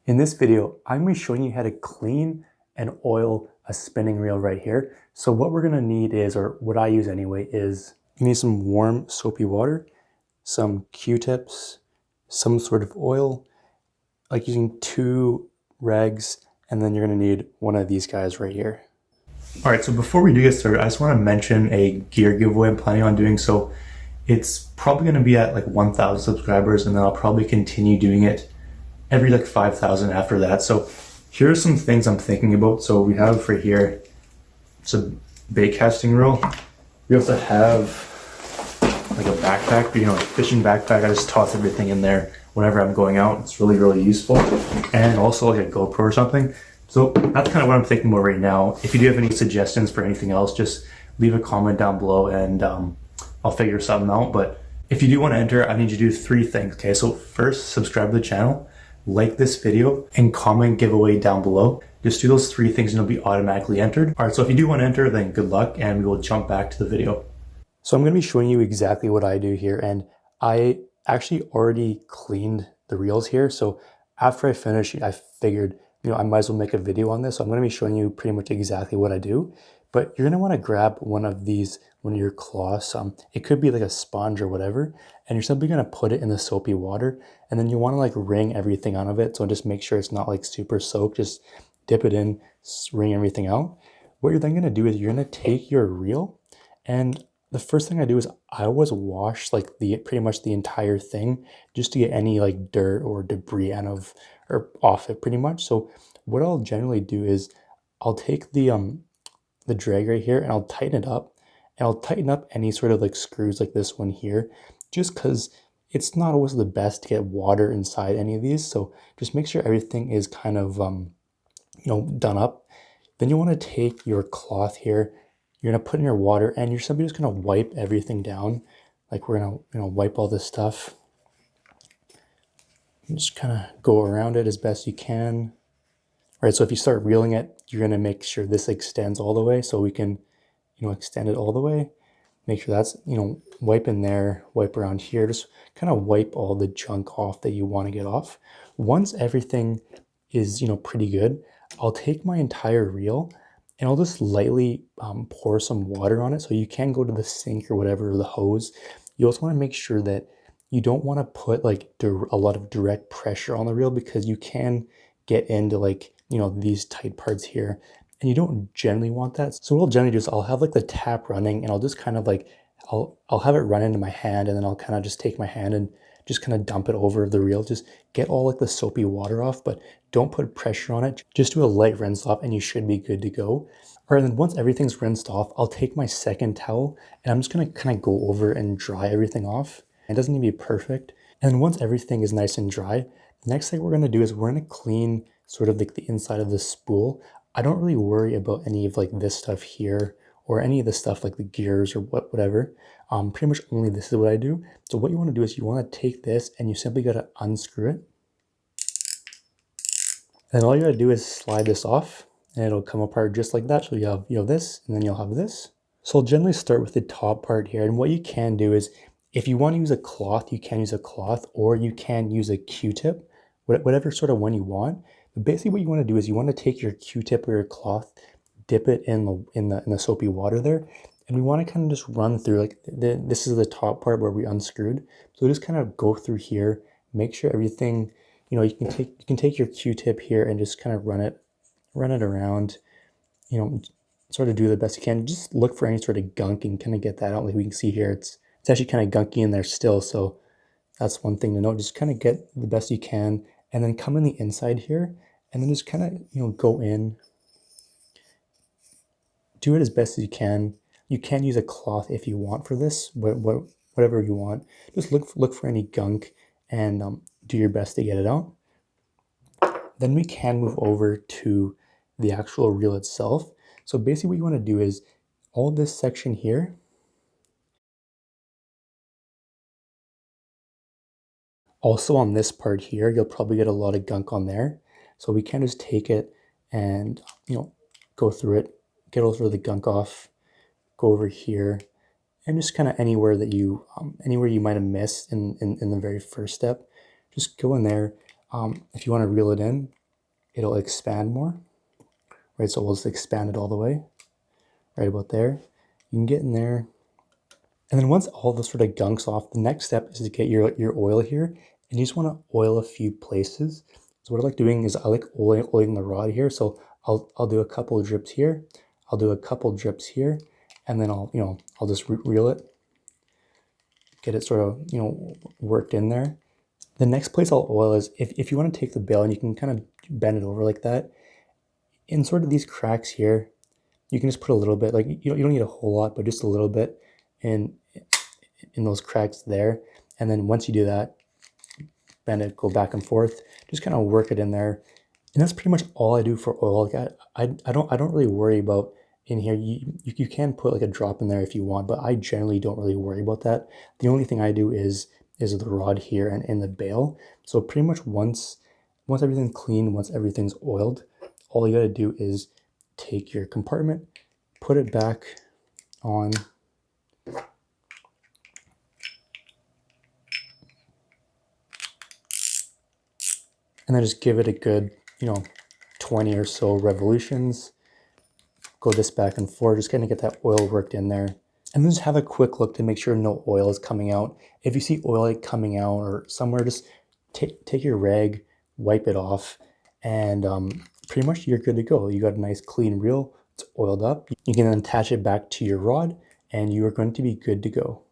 In this video, I'm going to be showing you how to clean and oil a spinning reel right here. So what we're going to need is, or what I use anyway, is you need some warm soapy water, some Q-tips, some sort of oil, like using 2 rags, and then you're going to need one of these guys right here. All right, so before we do get started, I just want to mention a gear giveaway I'm planning on doing. So it's probably going to be at like 1,000 subscribers, and then I'll probably continue doing it every like 5,000 after that. So here are some things I'm thinking about. So we have for here, it's a bait casting reel. We also have like a backpack, a fishing backpack. I just toss everything in there whenever I'm going out. It's really, really useful. And also like a GoPro or something. So that's kind of what I'm thinking about right now. If you do have any suggestions for anything else, just leave a comment down below and I'll figure something out. But if you do want to enter, I need you to do 3 things. Okay, so first, subscribe to the channel, like this video, and comment giveaway down below. Just do those 3 things and you'll be automatically entered. All right, so if you do want to enter, then good luck, and we will jump back to the video. So I'm going to be showing you exactly what I do here, and I actually already cleaned the reels here. So after I finished, I figured, I might as well make a video on this. So I'm going to be showing you pretty much exactly what I do. But you're going to want to grab one of your cloths. It could be like a sponge or whatever, and you're simply going to put it in the soapy water, and then you want to like wring everything out of it. So just make sure it's not like super soaked. Just dip it in, wring everything out. What you're then going to do is you're going to take your reel, and the first thing I do is I always wash like pretty much the entire thing, just to get any like dirt or debris out of or off it pretty much. So what I'll generally do is I'll take the drag right here and I'll tighten it up, and I'll tighten up any sort of like screws like this one here, just because it's not always the best to get water inside any of these. So just make sure everything is kind of done up. Then you want to take your cloth here, you're going to put in your water, and you're simply just going to wipe everything down. Like we're going to wipe all this stuff and just kind of go around it as best you can. All right, so if you start reeling it, you're going to make sure this extends all the way, so we can extend it all the way. Make sure that's, wipe in there, wipe around here, just kind of wipe all the junk off that you want to get off. Once everything is, pretty good, I'll take my entire reel and I'll just lightly pour some water on it. So you can go to the sink or whatever, or the hose. You also want to make sure that you don't want to put like a lot of direct pressure on the reel, because you can get into like, these tight parts here, and you don't generally want that. So what I'll generally do is I'll have like the tap running, and I'll just kind of like, I'll have it run into my hand, and then I'll kind of just take my hand and just kind of dump it over the reel. Just get all like the soapy water off, but don't put pressure on it. Just do a light rinse off and you should be good to go. All right, and then once everything's rinsed off, I'll take my second towel and I'm just gonna kind of go over and dry everything off. It doesn't need to be perfect. And then once everything is nice and dry, the next thing we're gonna do is we're gonna clean sort of like the inside of the spool. I don't really worry about any of like this stuff here or any of the stuff like the gears or whatever. Pretty much only this is what I do. So what you want to do is you want to take this and you simply got to unscrew it. And all you got to do is slide this off and it'll come apart just like that. So you have this, and then you'll have this. So I'll generally start with the top part here. And what you can do is, if you want to use a cloth, you can use a cloth, or you can use a Q-tip, whatever sort of one you want. But basically what you want to do is you want to take your Q-tip or your cloth, dip it in the soapy water there, and we want to kind of just run through, like this is the top part where we unscrewed. So just kind of go through here, make sure everything, you can take your Q-tip here and just kind of run it around, sort of do the best you can. Just look for any sort of gunk and kind of get that out. Like we can see here, it's actually kind of gunky in there still. So that's one thing to note. Just kind of get the best you can, and then come in the inside here, and then just kind of, go in, do it as best as you can. You can use a cloth if you want for this, whatever you want. Just look for any gunk and do your best to get it out. Then we can move over to the actual reel itself. So basically what you want to do is all this section here, also on this part here, you'll probably get a lot of gunk on there. So we can just take it and, go through it, get all sort of the gunk off, go over here, and just kind of anywhere you might have missed in the very first step, just go in there. If you want to reel it in, it'll expand more, right? So we'll just expand it all the way, right about there. You can get in there. And then once all this sort of gunk's off, the next step is to get your oil here. And you just want to oil a few places. So what I like doing is I like oiling the rod here. So I'll do a couple of drips here. I'll do a couple drips here. And then I'll just reel it. Get it sort of, worked in there. The next place I'll oil is if you want to take the bail and you can kind of bend it over like that. In sort of these cracks here, you can just put a little bit, like you don't need a whole lot, but just a little bit in those cracks there. And then once you do that, bend it, go back and forth, just kind of work it in there. And that's pretty much all I do for oil. Like I don't really worry about in here. You can put like a drop in there if you want, but I generally don't really worry about that. The only thing I do is the rod here and in the bail. So pretty much once everything's clean, once everything's oiled, all you got to do is take your compartment, put it back on, and then just give it a good, 20 or so revolutions. Go this back and forth, just kind of get that oil worked in there. And then just have a quick look to make sure no oil is coming out. If you see oil like coming out or somewhere, just take your rag, wipe it off, and pretty much you're good to go. You got a nice clean reel, it's oiled up. You can then attach it back to your rod, and you are going to be good to go.